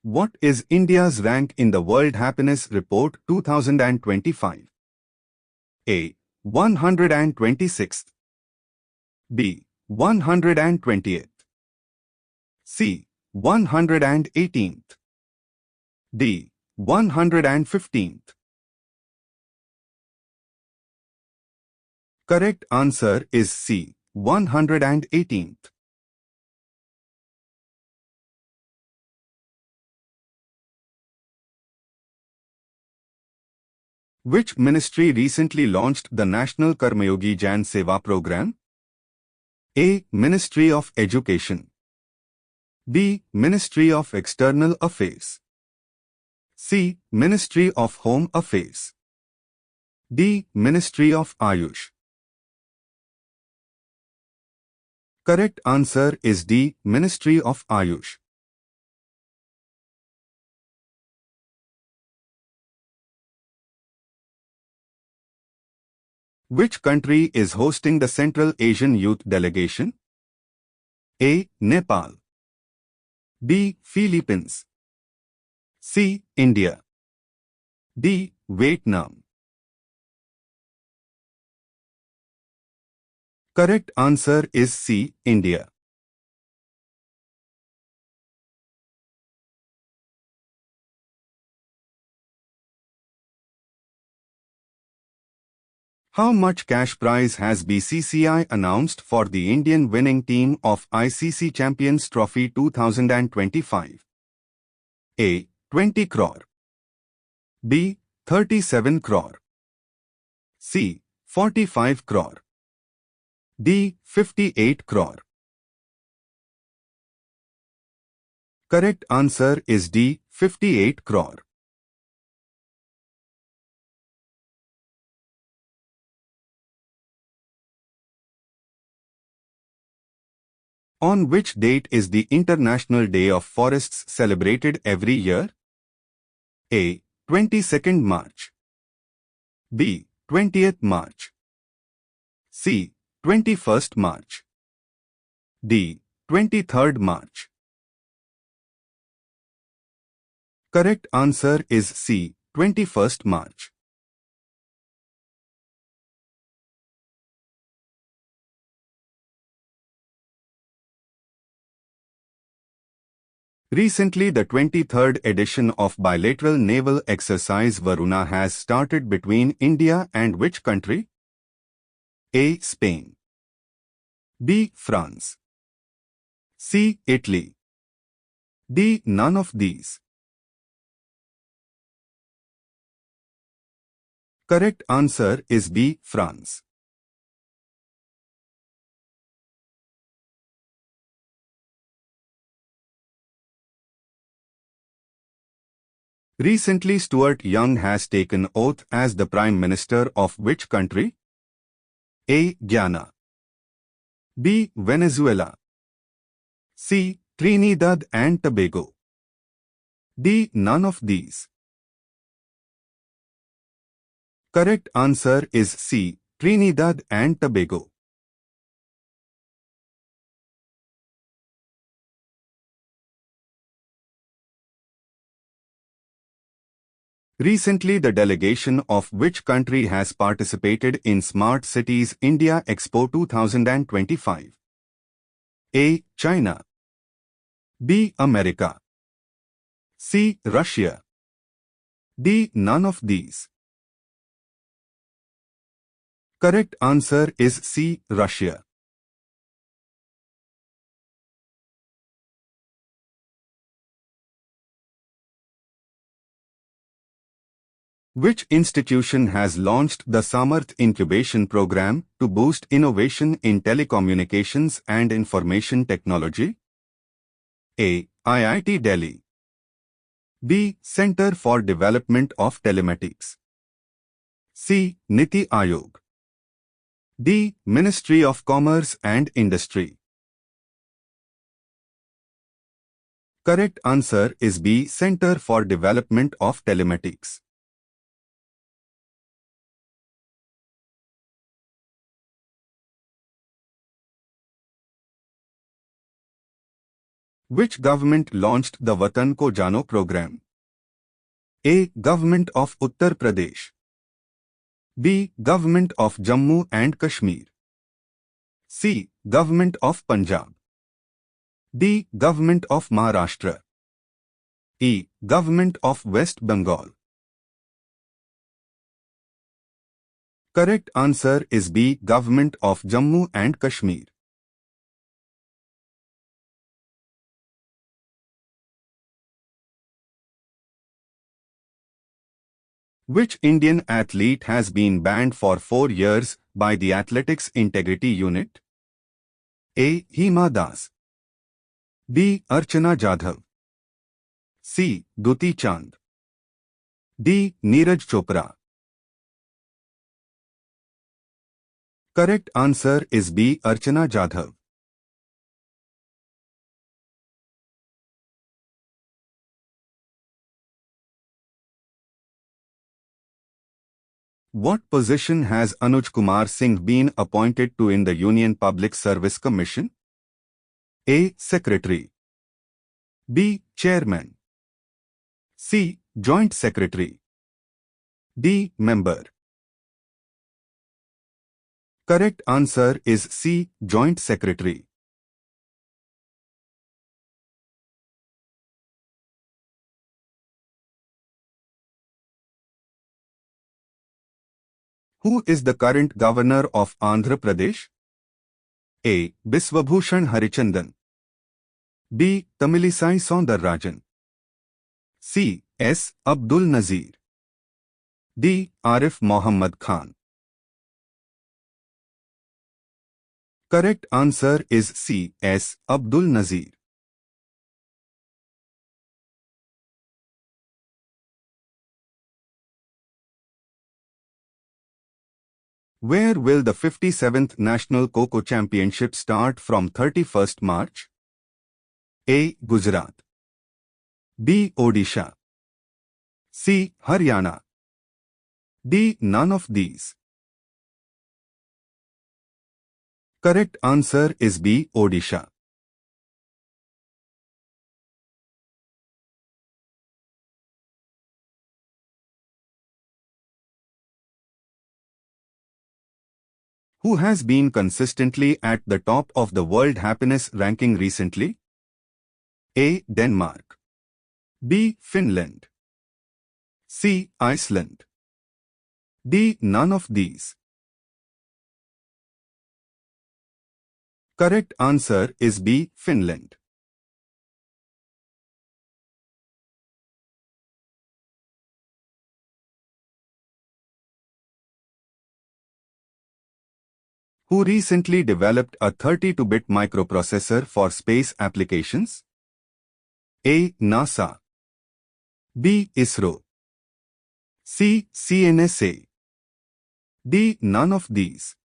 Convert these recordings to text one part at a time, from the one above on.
What is India's rank in the World Happiness Report 2025? A. 126th. B. 120th. C. 118th. D. 115th. Correct answer is C. 118th. Which ministry recently launched the National Karmayogi Jan Seva program? A. Ministry of Education. B. Ministry of External Affairs. C. Ministry of Home Affairs. D. Ministry of Ayush. Correct answer is D. Ministry of Ayush. Which country is hosting the Central Asian Youth Delegation? A. Nepal. B. Philippines. C. India. D. Vietnam. Correct answer is C. India. How much cash prize has BCCI announced for the Indian winning team of ICC Champions Trophy 2025? A. 20 crore. B. 37 crore. C. 45 crore. D. 58 crore. Correct answer is D. 58 crore. On which date is the International Day of Forests celebrated every year? A. 22nd March. B. 20th March. C. 21st March. D. 23rd March. Correct answer is C. 21st March. Recently, the 23rd edition of bilateral naval exercise Varuna has started between India and which country? A. Spain. B. France. C. Italy. D. None of these. Correct answer is B. France. Recently, Stuart Young has taken oath as the Prime Minister of which country? A. Guyana. B. Venezuela. C. Trinidad and Tobago. D. None of these. Correct answer is C. Trinidad and Tobago. Recently, the delegation of which country has participated in Smart Cities India Expo 2025? A. China. B. America. C. Russia. D. None of these. Correct answer is C. Russia. Which institution has launched the Samarth Incubation Program to boost innovation in telecommunications and information technology? A. IIT Delhi. B. Center for Development of Telematics. C. Niti Aayog. D. Ministry of Commerce and Industry. Correct answer is B. Center for Development of Telematics. Which government launched the Watan Ko Jano program? A. Government of Uttar Pradesh. B. Government of Jammu and Kashmir. C. Government of Punjab. D. Government of Maharashtra. E. Government of West Bengal. Correct answer is B. Government of Jammu and Kashmir. Which Indian athlete has been banned for 4 years by the Athletics Integrity Unit? A. Hima Das. B. Archana Jadhav. C. Duti Chand. D. Neeraj Chopra. Correct answer is B. Archana Jadhav. What position has Anuj Kumar Singh been appointed to in the Union Public Service Commission? A. Secretary. B. Chairman. C. Joint Secretary. D. Member. Correct answer is C. Joint Secretary. Who is the current governor of Andhra Pradesh? A. Biswabhushan Harichandan. B. Tamilisai Soundararajan. C. S. Abdul Nazir. D. Arif Mohammad Khan. Correct answer is C. S. Abdul Nazir. Where will the 57th National Kho-Kho Championship start from 31st March? A. Gujarat. B. Odisha. C. Haryana. D. None of these. Correct answer is B. Odisha. Who has been consistently at the top of the World Happiness Ranking recently? A. Denmark. B. Finland. C. Iceland. D. None of these. Correct answer is B. Finland. Who recently developed a 32-bit microprocessor for space applications? A. NASA. B. ISRO. C. CNSA. D. None of these.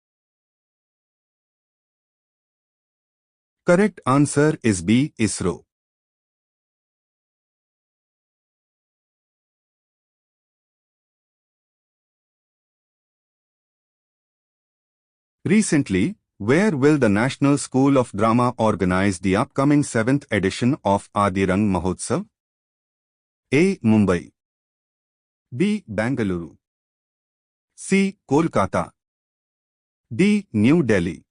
Correct answer is B. ISRO. Recently, where will the National School of Drama organize the upcoming 7th edition of Adirang Mahotsav? A. Mumbai. B. Bengaluru. C. Kolkata. D. New Delhi.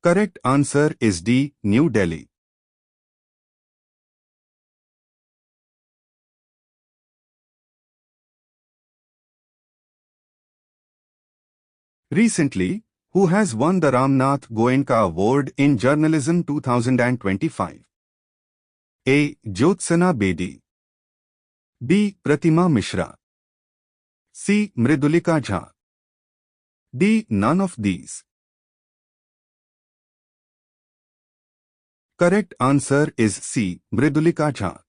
Correct answer is D. New Delhi. Recently, who has won the Ramnath Goenka Award in Journalism 2025? A. Jyotsana Bedi. B. Pratima Mishra. C. Mridulika Jha. D. None of these. Correct answer is C. Mridulika Jha.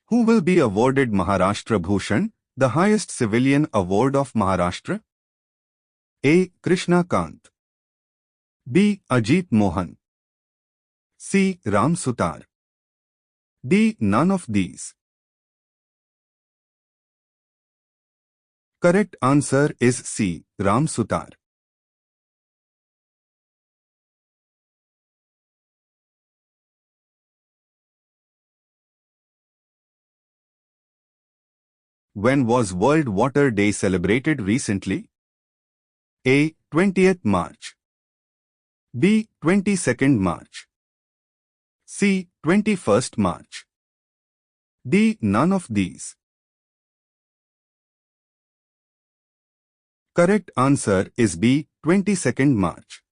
Who will be awarded Maharashtra Bhushan, the highest civilian award of Maharashtra? A. Krishna Kant. B. Ajit Mohan. C. Ram Sutar. D. None of these. Correct answer is C. Ram Sutar. When was World Water Day celebrated recently? A. 20th March. B. 22nd March. C. 21st March. D. None of these. Correct answer is B. 22nd March.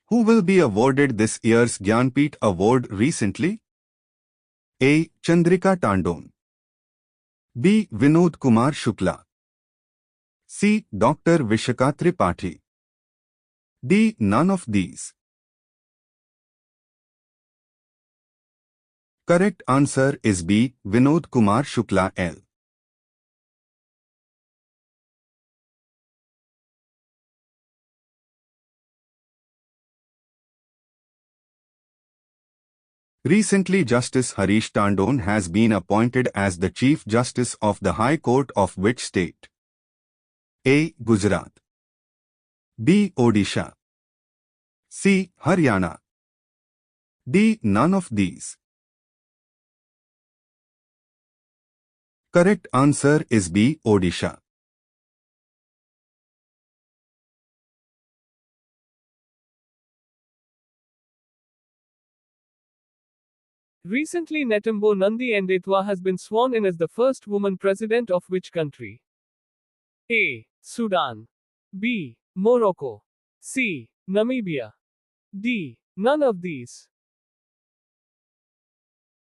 Who will be awarded this year's Gyanpith Award recently? A. Chandrika Tandon. B. Vinod Kumar Shukla. C. Dr. Vishaka Tripathi. D. None of these. Correct answer is B. Vinod Kumar Shukla L. Recently, Justice Harish Tandon has been appointed as the Chief Justice of the High Court of which state? A. Gujarat. B. Odisha. C. Haryana. D. None of these. Correct answer is B. Odisha. Recently, Netumbo Nandi Ndaitwah has been sworn in as the first woman president of which country? A. Sudan. B. Morocco. C. Namibia. D. None of these.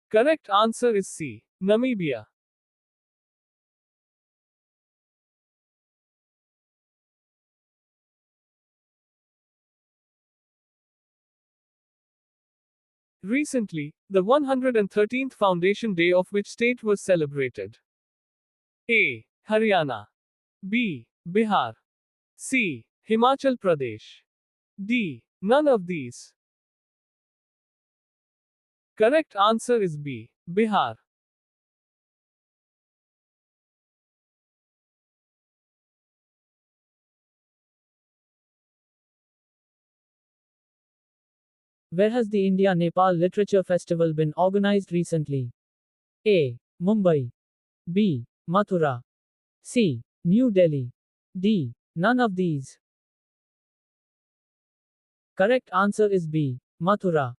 Correct answer is C. Namibia. Recently, the 113th Foundation Day of which state was celebrated? A. Haryana. B. Bihar. C. Himachal Pradesh. D. None of these. Correct answer is B. Bihar. Where has the India-Nepal Literature Festival been organized recently? A. Mumbai. B. Mathura. C. New Delhi. D. None of these. Correct answer is B. Mathura.